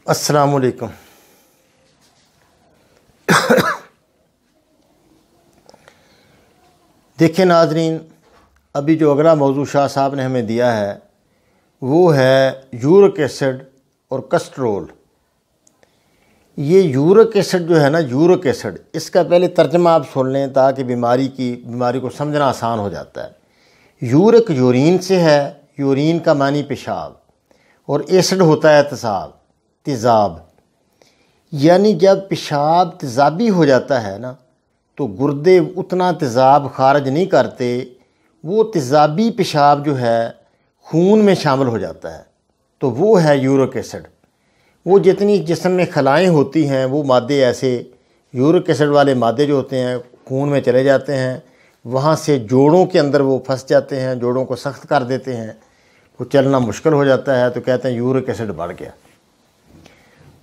अस्सलामुअलैकुम। देखिए नाजरीन, अभी जो अगला मौजू शाह साहब ने हमें दिया है वो है यूरिक एसिड और कस्ट्रोल। ये यूरिक एसिड जो है ना, यूरिक एसिड, इसका पहले तर्जमा आप सुन लें ताकि बीमारी को समझना आसान हो जाता है। यूरिक यूरिन से है, यूरिन का मानी पेशाब, और एसिड होता है तेज़ाब। यानी जब पेशाब तेज़ाबी हो जाता है ना, तो गुर्दे उतना तेज़ाब खारिज नहीं करते, वो तेज़ाबी पेशाब जो है खून में शामिल हो जाता है, तो वो है यूरिक एसिड। वो जितनी जिस्म में खलाएँ होती हैं वो मादे, ऐसे यूरिक एसिड वाले मादे जो होते हैं खून में चले जाते हैं, वहाँ से जोड़ों के अंदर वो फंस जाते हैं, जोड़ों को सख्त कर देते हैं, वो चलना मुश्किल हो जाता है, तो कहते हैं यूरिक एसिड बढ़ गया।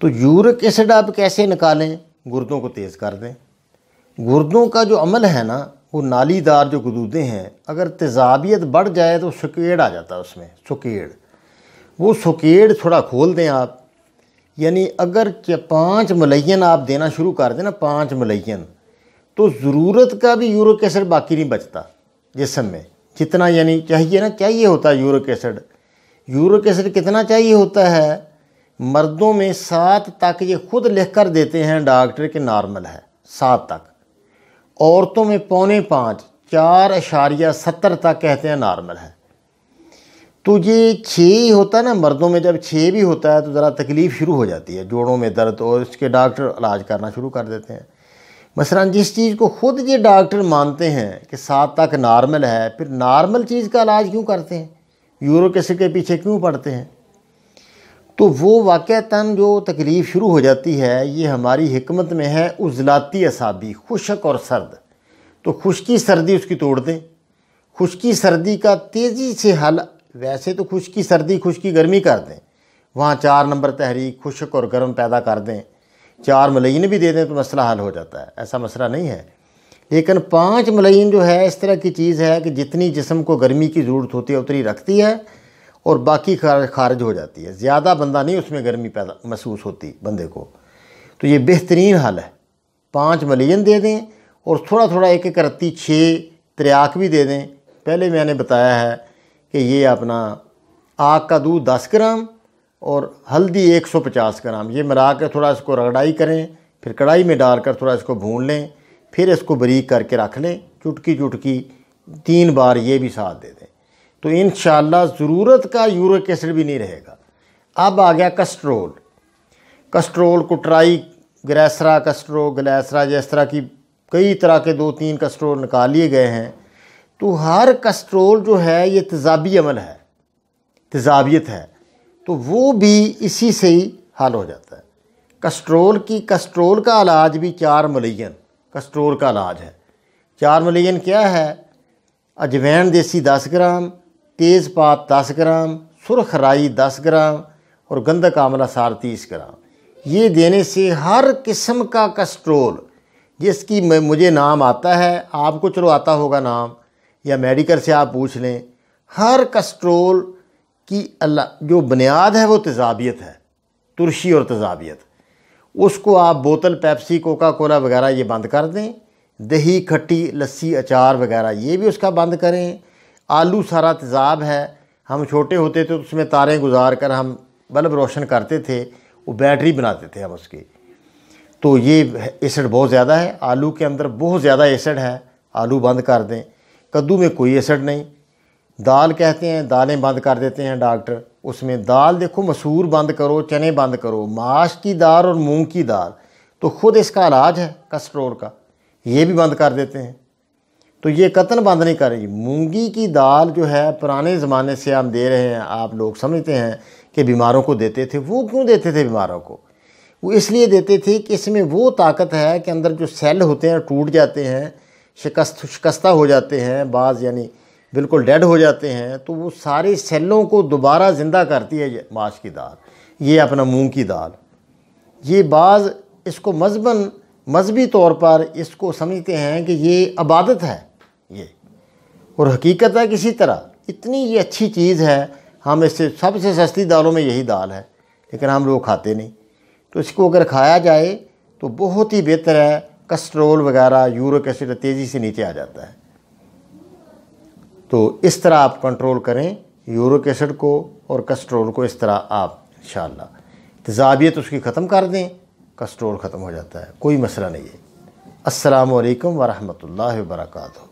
तो यूरिक एसिड आप कैसे निकालें? गुर्दों को तेज़ कर दें। गुर्दों का जो अमल है ना, वो नालीदार जो गुदूदे हैं, अगर तेज़ाबियत बढ़ जाए तो सुकेड़ आ जाता है उसमें, सुकेड़। वो सुकेड़ थोड़ा खोल दें आप। यानी अगर 5 मलयन आप देना शुरू कर दें ना, 5 मलयन, तो ज़रूरत का भी यूरिक एसिड बाकी नहीं बचता जिस्म में, जितना यानी चाहिए ना, चाहिए होता है यूरिक एसिड। यूरिक एसिड कितना चाहिए होता है? मर्दों में 7 तक ये खुद लिख कर देते हैं डॉक्टर के नॉर्मल है 7 तक। औरतों में 4.5, 4.70 तक कहते हैं नॉर्मल है। तो ये 6 ही होता है ना मर्दों में, जब 6 भी होता है तो ज़रा तकलीफ़ शुरू हो जाती है, जोड़ों में दर्द, और इसके डॉक्टर इलाज करना शुरू कर देते हैं। मसलन जिस चीज़ को खुद ये डॉक्टर मानते हैं कि 7 तक नॉर्मल है, फिर नॉर्मल चीज़ का इलाज क्यों करते हैं? यूरिक एसिड के पीछे क्यों पड़ते हैं? तो वो वाक़तन जो तकलीफ़ शुरू हो जाती है, ये हमारी हिकमत में है उज़लाती असाबी, खुश्क और सर्द। तो खुश्की सर्दी उसकी तोड़ दें। खुश्की सर्दी का तेज़ी से हल, वैसे तो खुश्की सर्दी खुश्की गर्मी कर दें, वहाँ 4 नंबर तहरीक खुश्क और गर्म पैदा कर दें, 4 मलयन भी दे दें तो मसला हल हो जाता है, ऐसा मसला नहीं है। लेकिन 5 मलयन जो है इस तरह की चीज़ है कि जितनी जिस्म को गर्मी की ज़रूरत होती है उतनी रखती है और बाकी खारिज हो जाती है, ज़्यादा बंदा नहीं उसमें गर्मी पैदा महसूस होती बंदे को। तो ये बेहतरीन हल है। 5 मलयन दे दें और थोड़ा थोड़ा एक एक रत्ती 6 त्रियाक भी दे दें। पहले मैंने बताया है कि ये अपना आग का दूध 10 ग्राम और हल्दी 150 ग्राम, ये मिला कर थोड़ा इसको रगड़ाई करें, फिर कढ़ाई में डालकर थोड़ा इसको भून लें, फिर इसको बारीक करके रख लें, चुटकी चुटकी 3 बार ये भी साथ दे दें, तो इंशाअल्लाह ज़रूरत का यूरिक एसिड भी नहीं रहेगा। अब आ गया कस्ट्रोल। कस्ट्रोल को ट्राई ग्लैसरा, ग्लैसरा, जिस तरह की कई तरह के 2-3 कस्ट्रोल निकाल लिए गए हैं। तो हर कस्ट्रोल जो है ये तेज़ाबी अमल है, तेज़ाबियत है, तो वो भी इसी से ही हल हो जाता है। कस्ट्रोल का इलाज भी 4 मलयन कस्ट्रोल का इलाज है। 4 मलयन क्या है? अजवैन देसी 10 ग्राम, तेज़पात 10 ग्राम, सुरख राई 10 ग्राम और गंधक आंवला सार 30 ग्राम। ये देने से हर किस्म का कस्ट्रोल, जिसकी मुझे नाम आता है, आपको चलो आता होगा नाम, या मेडिकल से आप पूछ लें, हर कस्ट्रोल की जो बुनियाद है वो तेज़ाबियत है, तुरशी और तेज़ाबियत। उसको आप बोतल पेप्सी, कोका कोला वगैरह ये बंद कर दें। दही, खट्टी लस्सी, अचार वगैरह ये भी उसका बंद करें। आलू सारा तेज़ाब है। हम छोटे होते थे तो उसमें तारें गुजार कर हम बल्ब रोशन करते थे, वो बैटरी बनाते थे हम उसकी। तो ये एसिड बहुत ज़्यादा है, आलू के अंदर बहुत ज़्यादा एसिड है, आलू बंद कर दें। कद्दू में कोई एसिड नहीं। दाल कहते हैं, दालें बंद कर देते हैं डॉक्टर। उसमें दाल देखो, मसूर बंद करो, चने बंद करो, माश की दाल और मूंग की दाल, तो खुद इसका इलाज है कस्ट्रोल का, ये भी बंद कर देते हैं। तो ये कतन बंद नहीं करेगी। मूंगी की दाल जो है पुराने ज़माने से हम दे रहे हैं, आप लोग समझते हैं कि बीमारों को देते थे। वो क्यों देते थे बीमारों को? वो इसलिए देते थे कि इसमें वो ताकत है कि अंदर जो सेल होते हैं टूट जाते हैं, शिकस्ता हो जाते हैं, बाज़ यानी बिल्कुल डेड हो जाते हैं, तो वो सारे सेलों को दोबारा ज़िंदा करती है ये माश की दाल, ये अपना मूंग की दाल। ये बाज़ इसको मजहबी तौर पर इसको समझते हैं कि ये इबादत है ये, और हकीकत है किसी तरह इतनी ये अच्छी चीज़ है। हम इससे सबसे सस्ती दालों में यही दाल है, लेकिन हम लोग खाते नहीं। तो इसको अगर खाया जाए तो बहुत ही बेहतर है। कोलेस्ट्रॉल वगैरह, यूरिक एसिड तेज़ी से नीचे आ जाता है। तो इस तरह आप कंट्रोल करें यूरिक एसिड को और कोलेस्ट्रॉल को। इस तरह आप इंशाअल्लाह तेज़ाबियत उसकी ख़त्म कर दें, कोलेस्ट्रॉल ख़त्म हो जाता है, कोई मसला नहीं है। अस्सलामु अलैकुम व रहमतुल्लाहि व बरकातुहू।